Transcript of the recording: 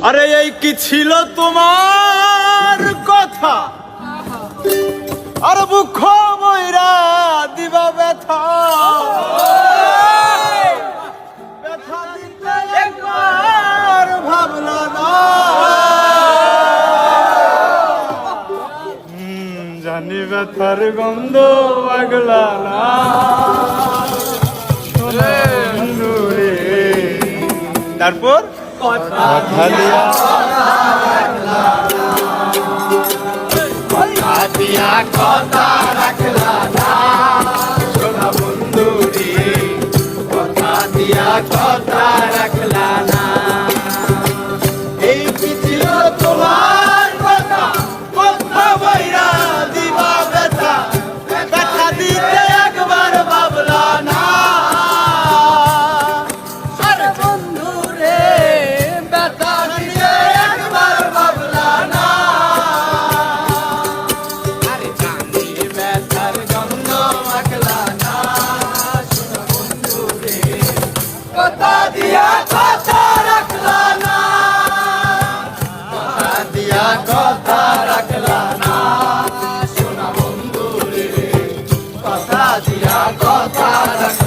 আরে এই কি ছিল তোমার কথা, আর বুক ময়রা দিবা ব্যথা, ব্যথা দিতে একবার ভাবলা না। জানি ব্যথার গন্ধ আগলা না। তারপর কথা দিয়া কথা রাখলা না, সোনা বন্ধু রে কথা দিয়া কথা রাখলা না। এই কি ছিল তোমার কথা, কথা বইরা দিবা ব্যথা, ব্যথা দিতে একবার ভাবলা না। আরে বন্ধু রে ব্যথা দিতে একবার ভাবলা না। আরে জানি ব্যথার গন্ধ মাখলা না, শোনা বন্ধু রে কথা দিয়া কথা রাখলা না, কথা দিয়া কথা রাখলা না, শোনা বন্ধু রে কথা দিয়া কথা রাখলা।